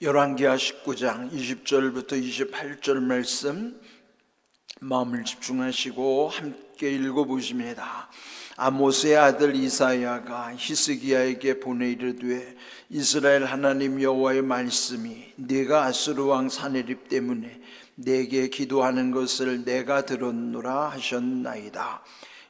열왕기하 19장 20절부터 28절 말씀 마음을 집중하시고 함께 읽어보십니다. 아모스의 아들 이사야가 히스기야에게 보내 이르되 이스라엘 하나님 여호와의 말씀이 네가 아수르 왕 사네립 때문에 내게 기도하는 것을 내가 들었노라 하셨나이다.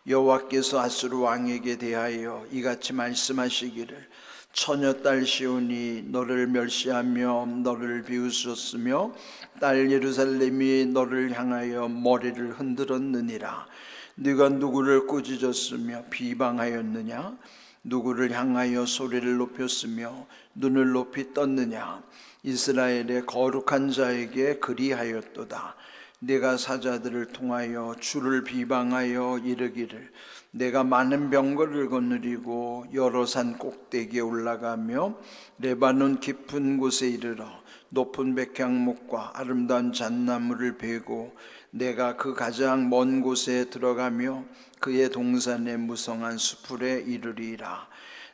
여호와께서 아수르 왕에게 대하여 이같이 말씀하시기를 처녀딸 시온이 너를 멸시하며 너를 비웃었으며 딸 예루살렘이 너를 향하여 머리를 흔들었느니라. 네가 누구를 꾸짖었으며 비방하였느냐? 누구를 향하여 소리를 높였으며 눈을 높이 떴느냐? 이스라엘의 거룩한 자에게 그리하였도다. 내가 사자들을 통하여 주를 비방하여 이르기를 내가 많은 병거를 거느리고 여러 산 꼭대기에 올라가며 레바논 깊은 곳에 이르러 높은 백향목과 아름다운 잣나무를 베고 내가 그 가장 먼 곳에 들어가며 그의 동산의 무성한 수풀에 이르리라.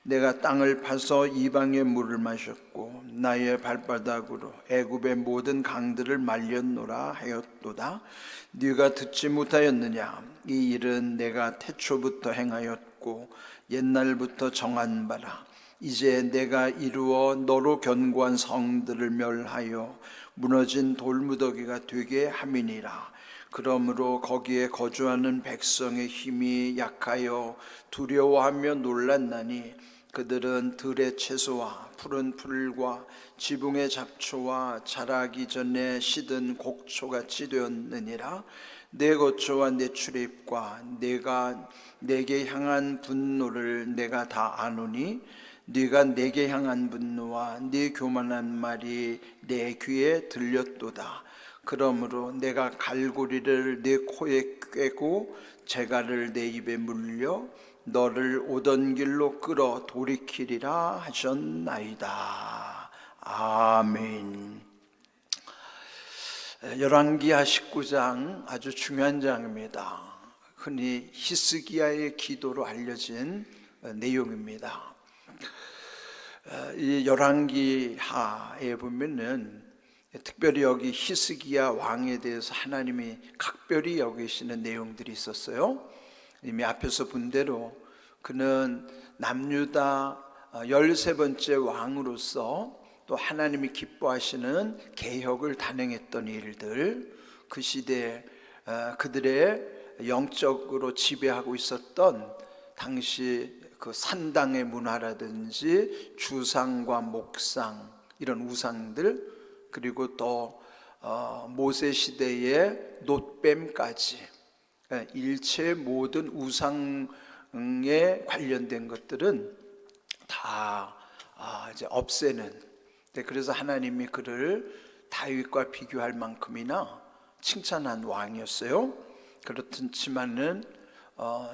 내가 땅을 파서 이방의 물을 마셨고 나의 발바닥으로 애굽의 모든 강들을 말렸노라 하였도다. 네가 듣지 못하였느냐? 이 일은 내가 태초부터 행하였고 옛날부터 정한 바라. 이제 내가 이루어 너로 견고한 성들을 멸하여 무너진 돌무더기가 되게 함이니라. 그러므로 거기에 거주하는 백성의 힘이 약하여 두려워하며 놀랐나니 그들은 들의 채소와 푸른 풀과 지붕의 잡초와 자라기 전에 시든 곡초같이 되었느니라. 내 거초와 내 출입과 내가 내게 향한 분노를 내가 다 아노니 네가 내게 향한 분노와 네 교만한 말이 내 귀에 들렸도다. 그러므로 내가 갈고리를 네 코에 꿰고 재갈을 내 입에 물려 너를 오던 길로 끌어 돌이키리라 하셨나이다. 아멘. 열왕기하 19장 아주 중요한 장입니다. 흔히 히스기야의 기도로 알려진 내용입니다. 이 열왕기하에 보면은 특별히 여기 히스기야 왕에 대해서 하나님이 각별히 여기시는 내용들이 있었어요. 이미 앞에서 본 대로 그는 남유다 13번째 왕으로서 또 하나님이 기뻐하시는 개혁을 단행했던 일들, 그 시대에 그들의 영적으로 지배하고 있었던 당시 그 산당의 문화라든지 주상과 목상 이런 우상들, 그리고 또 모세 시대의 놋뱀까지 일체 모든 우상에 관련된 것들은 다 이제 없애는. 그래서 하나님이 그를 다윗과 비교할 만큼이나 칭찬한 왕이었어요. 그렇지만은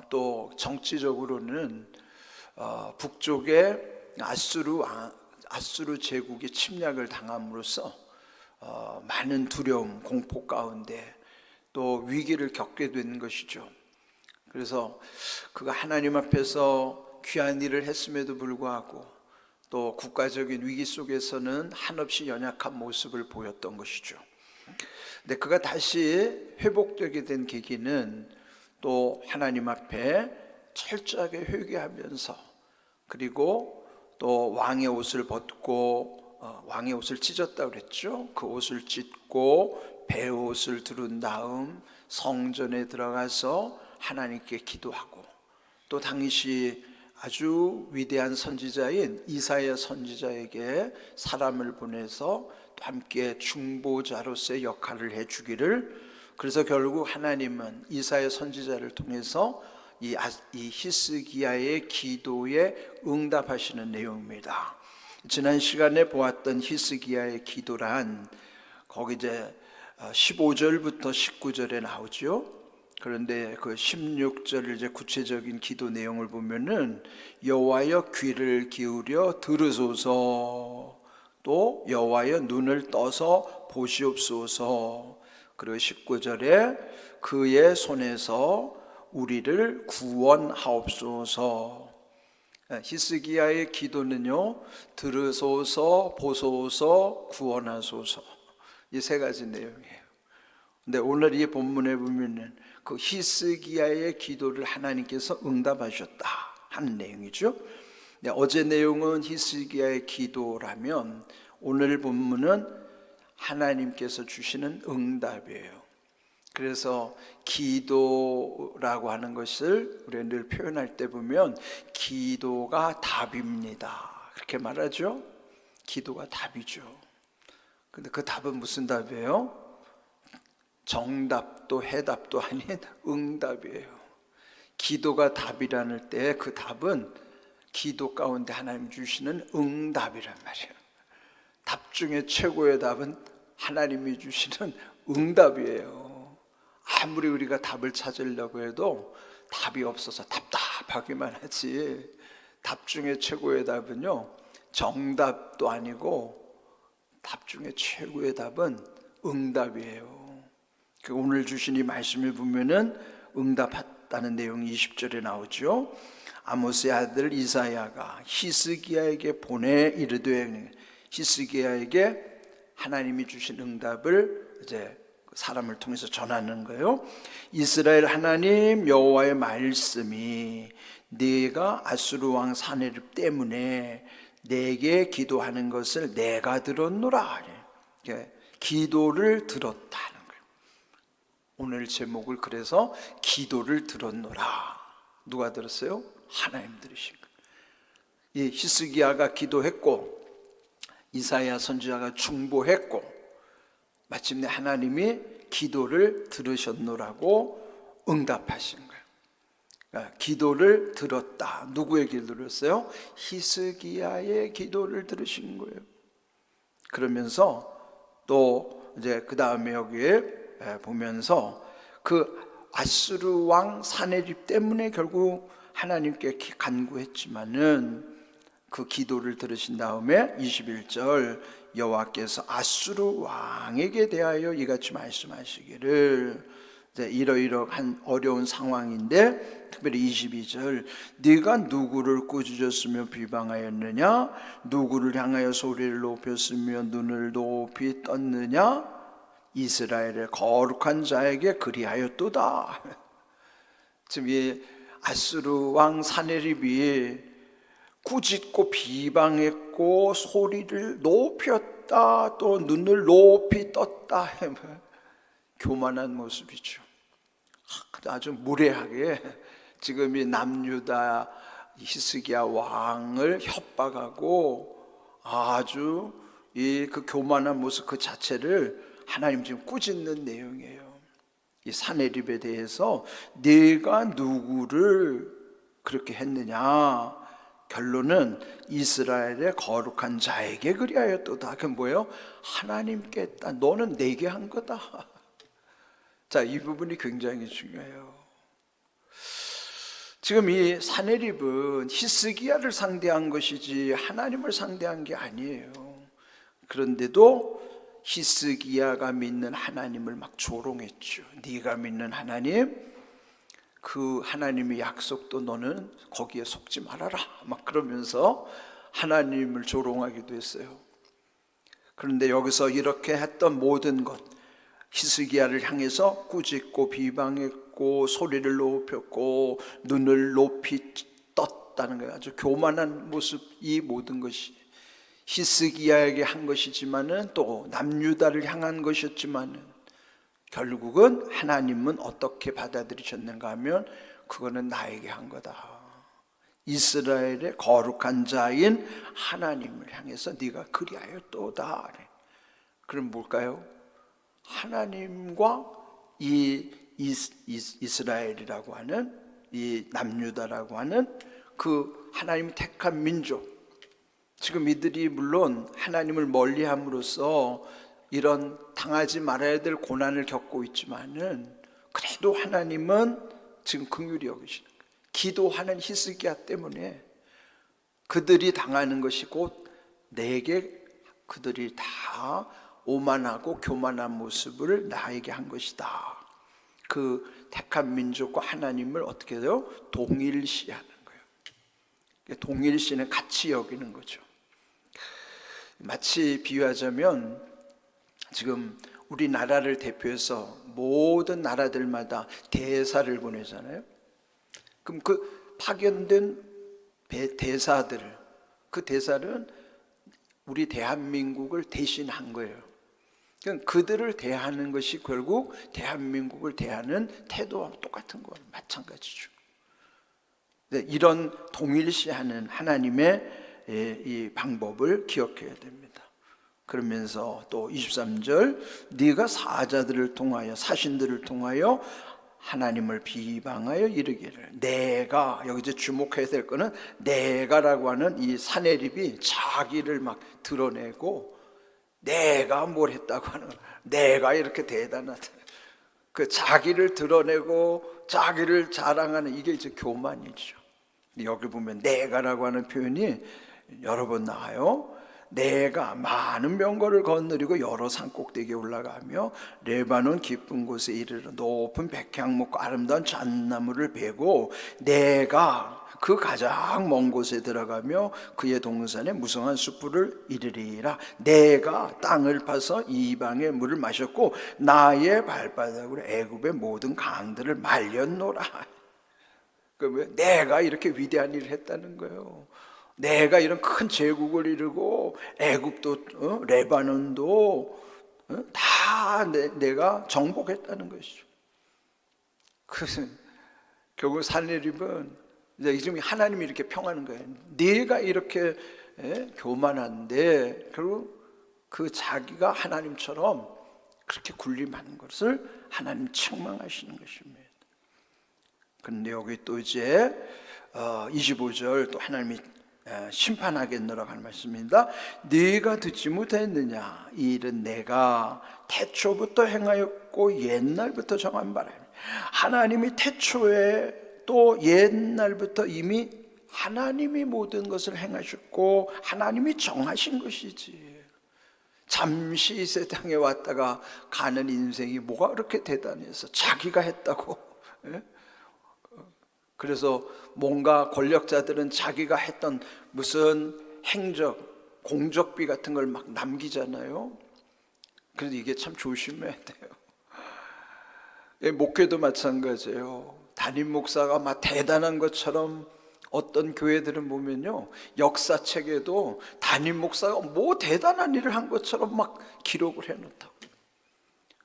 또 정치적으로는 북쪽에 아수르 제국의 침략을 당함으로써 많은 두려움, 공포 가운데 또 위기를 겪게 되는 것이죠. 그래서 그가 하나님 앞에서 귀한 일을 했음에도 불구하고 또 국가적인 위기 속에서는 한없이 연약한 모습을 보였던 것이죠. 근데 그가 다시 회복되게 된 계기는 또 하나님 앞에 철저하게 회개하면서, 그리고 또 왕의 옷을 벗고 왕의 옷을 찢었다고 그랬죠. 그 옷을 찢고 베옷을 두른 다음 성전에 들어가서 하나님께 기도하고, 또 당시 아주 위대한 선지자인 이사야 선지자에게 사람을 보내서 또 함께 중보자로서의 역할을 해주기를, 그래서 결국 하나님은 이사야 선지자를 통해서 이 히스기야의 기도에 응답하시는 내용입니다. 지난 시간에 보았던 히스기야의 기도란 거기 이제 15절부터 19절에 나오죠. 그런데 그 16절 이제 구체적인 기도 내용을 보면은 여호와여 귀를 기울여 들으소서, 또 여호와여 눈을 떠서 보시옵소서, 그리고 19절에 그의 손에서 우리를 구원하옵소서. 히스기야의 기도는요, 들으소서, 보소서, 구원하소서, 이 세 가지 내용이에요. 근데 오늘 이 본문에 보면은 그 히스기야의 기도를 하나님께서 응답하셨다 하는 내용이죠. 어제 내용은 히스기야의 기도라면 오늘 본문은 하나님께서 주시는 응답이에요. 그래서 기도라고 하는 것을 우리가 늘 표현할 때 보면 기도가 답입니다, 그렇게 말하죠. 기도가 답이죠. 근데 그 답은 무슨 답이에요? 정답도 해답도 아닌 응답이에요. 기도가 답이라는 때 그 답은 기도 가운데 하나님 주시는 응답이란 말이에요. 답 중에 최고의 답은 하나님이 주시는 응답이에요. 아무리 우리가 답을 찾으려고 해도 답이 없어서 답답하기만 하지, 답 중에 최고의 답은요, 정답도 아니고 답 중에 최고의 답은 응답이에요. 오늘 주신 이 말씀을 보면은 응답했다는 내용이 20절에 나오죠. 아모스의 아들 이사야가 히스기야에게 보내 이르되, 히스기야에게 하나님이 주신 응답을 이제 사람을 통해서 전하는 거예요. 이스라엘 하나님 여호와의 말씀이 네가 아수르 왕 사네립 때문에 내게 기도하는 것을 내가 들었노라. 기도를 들었다는 거예요. 오늘 제목을 그래서 기도를 들었노라. 누가 들었어요? 하나님 들으신 거예요. 이 히스기야가 기도했고 이사야 선지자가 중보했고 마침내 하나님이 기도를 들으셨노라고 응답하신 거예요. 그러니까 기도를 들었다. 누구의 기도를 들었어요? 히스기야의 기도를 들으신 거예요. 그러면서 또 이제 그 다음에 여기에 보면서 그 아수르 왕 사네립 때문에 결국 하나님께 간구했지만은 그 기도를 들으신 다음에 21절 여호와께서 아수르 왕에게 대하여 이같이 말씀하시기를, 이러이러한 어려운 상황인데 특별히 22절 네가 누구를 꾸짖었으며 비방하였느냐, 누구를 향하여 소리를 높였으며 눈을 높이 떴느냐, 이스라엘의 거룩한 자에게 그리하였도다. 지금 이 아수르 왕 사네립이 꾸짖고 비방했고 소리를 높였다, 또 눈을 높이 떴다, 교만한 모습이죠. 아주 무례하게 지금 이 남유다 히스기야 왕을 협박하고 아주 이 그 교만한 모습 그 자체를 하나님 지금 꾸짖는 내용이에요. 이 사네립에 대해서 네가 누구를 그렇게 했느냐, 결론은 이스라엘의 거룩한 자에게 그리하였도다. 그게 뭐예요? 하나님께 했다. 너는 내게 한 거다. 자, 이 부분이 굉장히 중요해요. 지금 이 사네립은 히스기야를 상대한 것이지 하나님을 상대한 게 아니에요. 그런데도 히스기야가 믿는 하나님을 막 조롱했죠. 네가 믿는 하나님, 그 하나님의 약속도 너는 거기에 속지 말아라, 막 그러면서 하나님을 조롱하기도 했어요. 그런데 여기서 이렇게 했던 모든 것, 히스기야를 향해서 꾸짖고 비방했고 소리를 높였고 눈을 높이 떴다는 거예요. 아주 교만한 모습, 이 모든 것이 히스기야에게 한 것이지만은 또 남유다를 향한 것이었지만은 결국은 하나님은 어떻게 받아들이셨는가 하면 그거는 나에게 한 거다. 이스라엘의 거룩한 자인 하나님을 향해서 네가 그리하였도다. 그럼 뭘까요? 하나님과 이 이스라엘이라고 하는 이 남유다라고 하는 그 하나님이 택한 민족, 지금 이들이 물론 하나님을 멀리함으로써 이런 당하지 말아야 될 고난을 겪고 있지만은 그래도 하나님은 지금 긍휼히 여기시는 거예요. 기도하는 히스기야 때문에 그들이 당하는 것이 곧 내게 그들이 다 오만하고 교만한 모습을 나에게 한 것이다. 그 택한 민족과 하나님을 어떻게 해요? 동일시하는 거예요. 동일시는 같이 여기는 거죠. 마치 비유하자면 지금 우리나라를 대표해서 모든 나라들마다 대사를 보내잖아요. 그럼 그 파견된 대사들, 그 대사는 우리 대한민국을 대신한 거예요. 그러니까 그들을 대하는 것이 결국 대한민국을 대하는 태도와 똑같은 거예요. 마찬가지죠. 이런 동일시하는 하나님의 이 방법을 기억해야 됩니다. 그러면서 또 23절, 네가 사자들을 통하여, 사신들을 통하여 하나님을 비방하여 이르기를, 내가, 여기 이제 주목해야 될 거는 내가라고 하는 이 사내립이 자기를 막 드러내고 내가 뭘 했다고 하는 거예요. 내가 이렇게 대단하다. 그 자기를 드러내고 자기를 자랑하는 이게 이제 교만이죠. 여기 보면 내가라고 하는 표현이 여러 번 나와요. 내가 많은 명거를 거느리고 여러 산꼭대기에 올라가며 레바논 깊은 곳에 이르러 높은 백향목과 아름다운 잣나무를 베고 내가 그 가장 먼 곳에 들어가며 그의 동산에 무성한 숯불을 이르리라. 내가 땅을 파서 이방의 물을 마셨고 나의 발바닥으로 애굽의 모든 강들을 말렸노라. 내가 이렇게 위대한 일을 했다는 거예요. 내가 이런 큰 제국을 이루고 애굽도 레바논도 다 내가 정복했다는 것이죠. 그래서 결국 산헤립은 지금 하나님이 이렇게 평하는 거예요. 네가 이렇게 교만한데 결국 그 자기가 하나님처럼 그렇게 군림하는 것을 하나님 책망하시는 것입니다. 그런데 여기 또 이제 25절 또 하나님이 심판하겠노라고 하는 말씀입니다. 네가 듣지 못했느냐? 이 일은 내가 태초부터 행하였고 옛날부터 정한 바라. 하나님이 태초에 또 옛날부터 이미 하나님이 모든 것을 행하셨고 하나님이 정하신 것이지. 잠시 이 세상에 왔다가 가는 인생이 뭐가 그렇게 대단해서 자기가 했다고. 그래서 뭔가 권력자들은 자기가 했던 무슨 행적, 공적비 같은 걸 막 남기잖아요. 그래서 이게 참 조심해야 돼요. 목회도 마찬가지예요. 담임 목사가 막 대단한 것처럼 어떤 교회들은 보면요, 역사책에도 담임 목사가 뭐 대단한 일을 한 것처럼 막 기록을 해놓다고.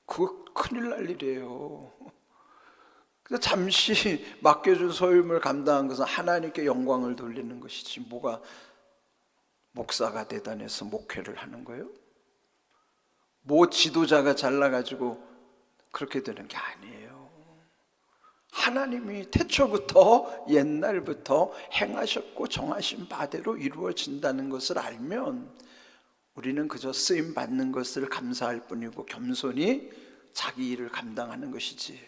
그거 큰일 날 일이에요. 잠시 맡겨준 소임을 감당한 것은 하나님께 영광을 돌리는 것이지 뭐가 목사가 대단해서 목회를 하는 거예요? 뭐 지도자가 잘나가지고 그렇게 되는 게 아니에요. 하나님이 태초부터 옛날부터 행하셨고 정하신 바대로 이루어진다는 것을 알면 우리는 그저 쓰임 받는 것을 감사할 뿐이고 겸손히 자기 일을 감당하는 것이지,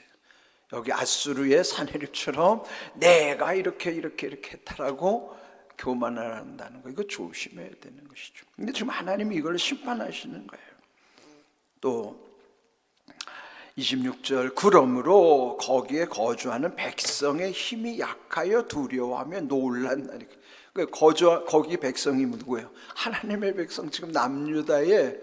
여기 아수르의 산헤립처럼 내가 이렇게 했다라고 교만을 한다는 거, 이거 조심해야 되는 것이죠. 근데 지금 하나님이 이걸 심판하시는 거예요. 또 26절, 그러므로 거기에 거주하는 백성의 힘이 약하여 두려워하며 놀란다니. 거기 백성이 누구예요? 하나님의 백성. 지금 남유다에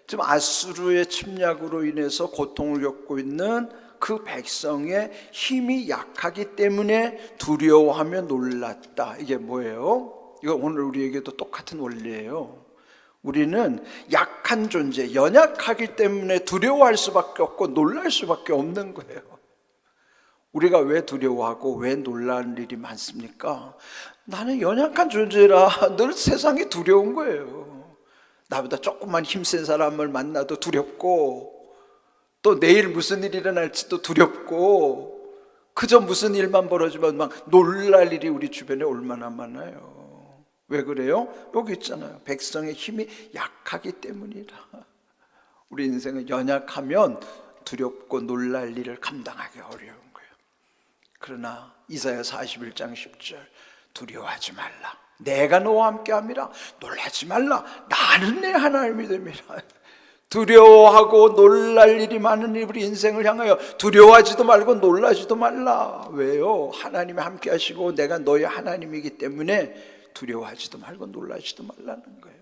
지금 아수르의 침략으로 인해서 고통을 겪고 있는 그 백성의 힘이 약하기 때문에 두려워하며 놀랐다. 이게 뭐예요? 이거 오늘 우리에게도 똑같은 원리예요. 우리는 약한 존재, 연약하기 때문에 두려워할 수밖에 없고 놀랄 수밖에 없는 거예요. 우리가 왜 두려워하고 왜 놀라는 일이 많습니까? 나는 연약한 존재라 늘 세상이 두려운 거예요. 나보다 조금만 힘센 사람을 만나도 두렵고, 또 내일 무슨 일이 일어날지도 두렵고, 그저 무슨 일만 벌어지면 막 놀랄 일이 우리 주변에 얼마나 많아요. 왜 그래요? 여기 있잖아요. 백성의 힘이 약하기 때문이라. 우리 인생은 연약하면 두렵고 놀랄 일을 감당하기 어려운 거예요. 그러나 이사야 41장 10절, 두려워하지 말라. 내가 너와 함께함이라. 놀라지 말라. 나는 내 하나님이 됨이라. 두려워하고 놀랄 일이 많은 우리 인생을 향하여 두려워하지도 말고 놀라지도 말라. 왜요? 하나님이 함께 하시고 내가 너의 하나님이기 때문에 두려워하지도 말고 놀라지도 말라는 거예요.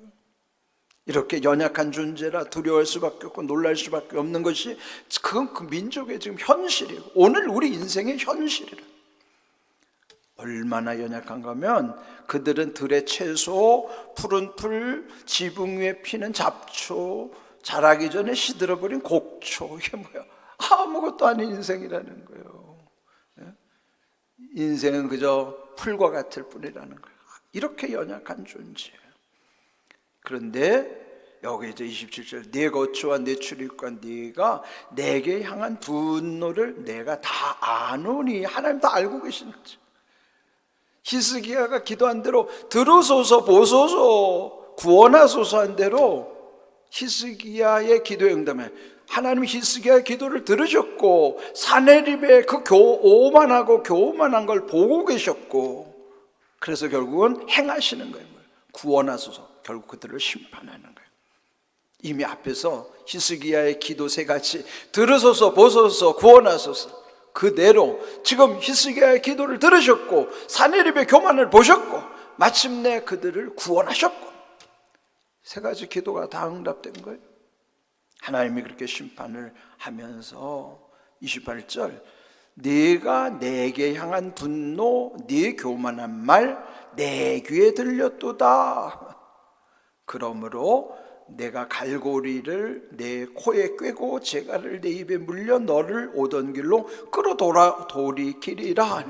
이렇게 연약한 존재라 두려워할 수밖에 없고 놀랄 수밖에 없는 것이 그건 그 민족의 지금 현실이에요. 오늘 우리 인생의 현실이라. 얼마나 연약한가 하면 그들은 들의 채소, 푸른 풀, 지붕 위에 피는 잡초, 자라기 전에 시들어버린 곡초, 이게 뭐야? 아무것도 아닌 인생이라는 거예요. 인생은 그저 풀과 같을 뿐이라는 거예요. 이렇게 연약한 존재예요. 그런데 여기 이제 27절, 네 거처와 네 출입과 네가 내게 향한 분노를 내가 다 아노니, 하나님 다 알고 계시는 거죠. 히스기야가 기도한 대로 들으소서 보소서 구원하소서 한 대로 히스기야의 기도에 응답해 하나님이 히스기야의 기도를 들으셨고 사네립의 그 오만하고 교만한 걸 보고 계셨고, 그래서 결국은 행하시는 거예요. 구원하소서, 결국 그들을 심판하는 거예요. 이미 앞에서 히스기야의 기도 세 가지, 들으소서 보소서 구원하소서, 그대로 지금 히스기야의 기도를 들으셨고 사네립의 교만을 보셨고 마침내 그들을 구원하셨고, 세 가지 기도가 다 응답된 거예요. 하나님이 그렇게 심판을 하면서 28절, 네가 내게 향한 분노, 네 교만한 말 내 귀에 들렸도다. 그러므로 내가 갈고리를 내 코에 꿰고 재갈을 내 입에 물려 너를 오던 길로 끌어 돌이키리라.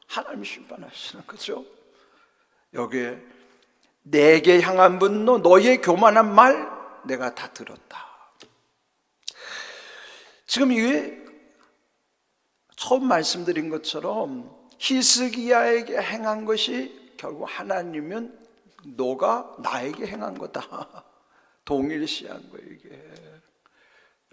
하나님이 심판하시는 거죠. 여기에 내게 향한 분노, 너의 교만한 말 내가 다 들었다. 지금 이게 처음 말씀드린 것처럼 히스기야에게 행한 것이 결국 하나님은 너가 나에게 행한 거다, 동일시한 거예요. 이게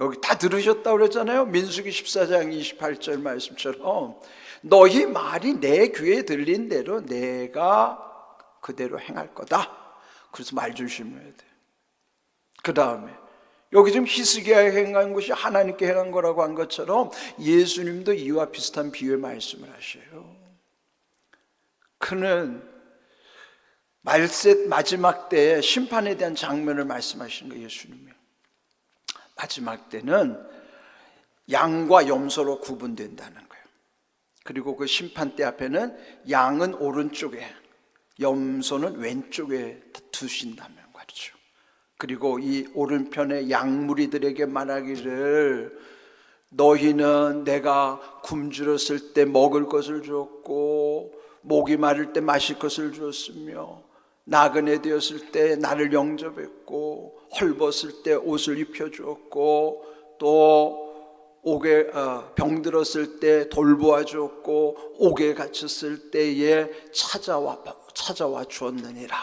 여기 다 들으셨다고 그랬잖아요. 민수기 14장 28절 말씀처럼 너희 말이 내 귀에 들린 대로 내가 그대로 행할 거다. 그래서 말 조심해야 돼. 그 다음에 여기 지금 히스기야에 행한 것이 하나님께 행한 거라고 한 것처럼 예수님도 이와 비슷한 비유의 말씀을 하셔요. 그는 말셋 마지막 때에 심판에 대한 장면을 말씀하시는 거예요. 예수님이 마지막 때는 양과 염소로 구분된다는 거예요. 그리고 그 심판 때 앞에는 양은 오른쪽에 염소는 왼쪽에 두신다는 거죠. 그리고 이 오른편의 양무리들에게 말하기를 너희는 내가 굶주렸을 때 먹을 것을 주었고 목이 마를 때 마실 것을 주었으며 나그네 되었을 때 나를 영접했고 헐벗을 때 옷을 입혀주었고 또 병들었을 때 돌보아 주었고 옥에 갇혔을 때에 찾아와 주었느니라.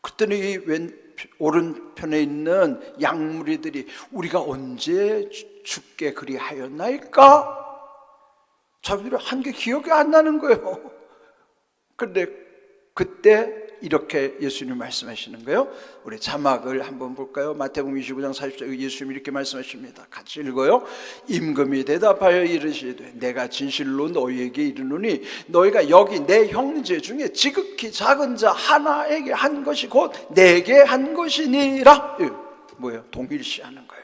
그때는 이 오른편에 있는 양무리들이 우리가 언제 죽게 그리하였나이까? 자기들이 한 게 기억이 안 나는 거예요. 그런데 그때 이렇게 예수님 말씀하시는 거예요. 우리 자막을 한번 볼까요? 마태복음 25장 40절 예수님이 이렇게 말씀하십니다. 같이 읽어요. 임금이 대답하여 이르시되 내가 진실로 너희에게 이르노니 너희가 여기 내 형제 중에 지극히 작은 자 하나에게 한 것이 곧 내게 한 것이니라. 뭐예요? 동일시하는 거예요.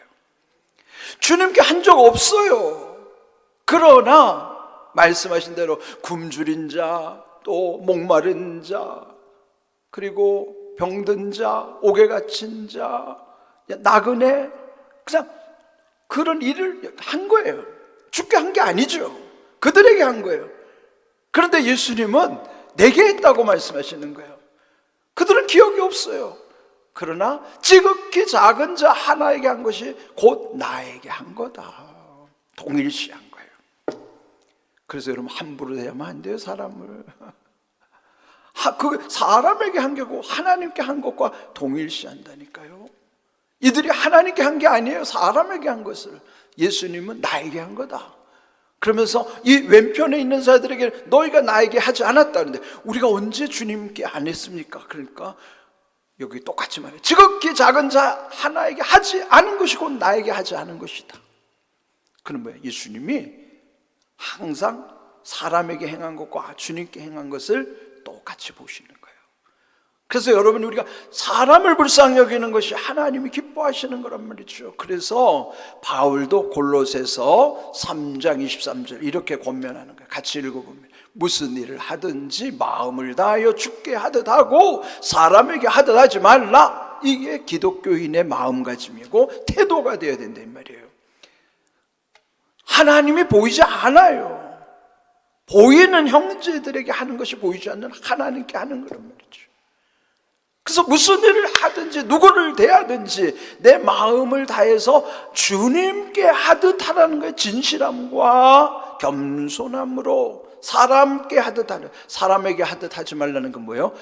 주님께 한 적 없어요. 그러나 말씀하신 대로 굶주린 자, 또 목마른 자, 그리고 병든 자, 옥에 갇힌 자, 나그네, 그냥 그런 일을 한 거예요. 죽게 한 게 아니죠. 그들에게 한 거예요. 그런데 예수님은 내게 했다고 말씀하시는 거예요. 그들은 기억이 없어요. 그러나 지극히 작은 자 하나에게 한 것이 곧 나에게 한 거다. 동일시한 거예요. 그래서 여러분 함부로 대하면 안 돼요, 사람을. 그 사람에게 한 게고 하나님께 한 것과 동일시한다니까요. 이들이 하나님께 한 게 아니에요. 사람에게 한 것을 예수님은 나에게 한 거다. 그러면서 이 왼편에 있는 자들에게 너희가 나에게 하지 않았다. 그런데 우리가 언제 주님께 안 했습니까? 그러니까 여기 똑같이 말해요. 지극히 작은 자 하나에게 하지 않은 것이 곧 나에게 하지 않은 것이다. 그는 뭐예요? 예수님이 항상 사람에게 행한 것과 주님께 행한 것을 똑같이 보시는 거예요. 그래서 여러분, 우리가 사람을 불쌍히 여기는 것이 하나님이 기뻐하시는 거란 말이죠. 그래서 바울도 골로새서 3장 23절 이렇게 권면하는 거예요. 같이 읽어보면, 무슨 일을 하든지 마음을 다하여 주께 하듯 하고 사람에게 하듯 하지 말라. 이게 기독교인의 마음가짐이고 태도가 되어야 된다 이 말이에요. 하나님이 보이지 않아요. 보이는 형제들에게 하는 것이 보이지 않는 하나님께 하는 거란 말이죠. 그래서 무슨 일을 하든지 누구를 대하든지 내 마음을 다해서 주님께 하듯 하라는 거예요. 진실함과 겸손함으로 사람께 하듯 하는, 사람에게 하듯 하지 말라는 건 뭐예요?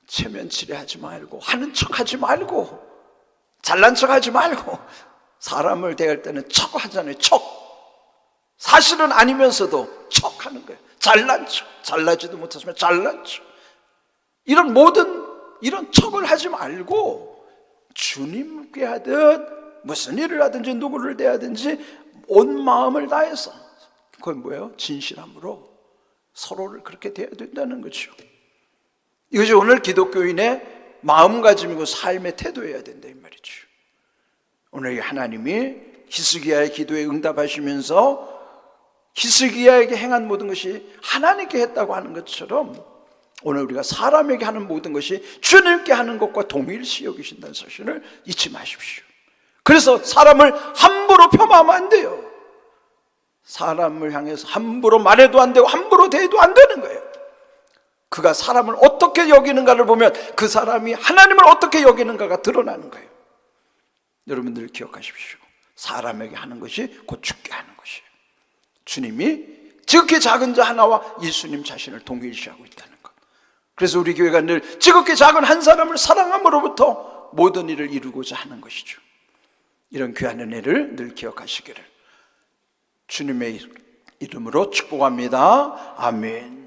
체면치레 하지 말고, 하는 척 하지 말고, 잘난 척 하지 말고. 사람을 대할 때는 척 하잖아요. 척. 사실은 아니면서도 척 하는 거예요. 잘난 척. 잘나지도 못하지만 잘난 척. 이런 모든 이런 척을 하지 말고 주님께 하듯 무슨 일을 하든지 누구를 대하든지 온 마음을 다해서, 그건 뭐예요? 진실함으로 서로를 그렇게 대해야 된다는 거죠. 이것이 오늘 기독교인의 마음가짐이고 삶의 태도여야 된다 이 말이죠. 오늘 하나님이 히스기야의 기도에 응답하시면서 히스기야에게 행한 모든 것이 하나님께 했다고 하는 것처럼 오늘 우리가 사람에게 하는 모든 것이 주님께 하는 것과 동일시 여기신다는 사실을 잊지 마십시오. 그래서 사람을 함부로 폄하하면 안 돼요. 사람을 향해서 함부로 말해도 안 되고 함부로 대해도 안 되는 거예요. 그가 사람을 어떻게 여기는가를 보면 그 사람이 하나님을 어떻게 여기는가가 드러나는 거예요. 여러분들 기억하십시오. 사람에게 하는 것이 곧 주께 하는 것이에요. 주님이 지극히 작은 자 하나와 예수님 자신을 동일시하고 있다는 것. 그래서 우리 교회가 늘 지극히 작은 한 사람을 사랑함으로부터 모든 일을 이루고자 하는 것이죠. 이런 귀한 은혜를 늘 기억하시기를 주님의 이름으로 축복합니다. 아멘.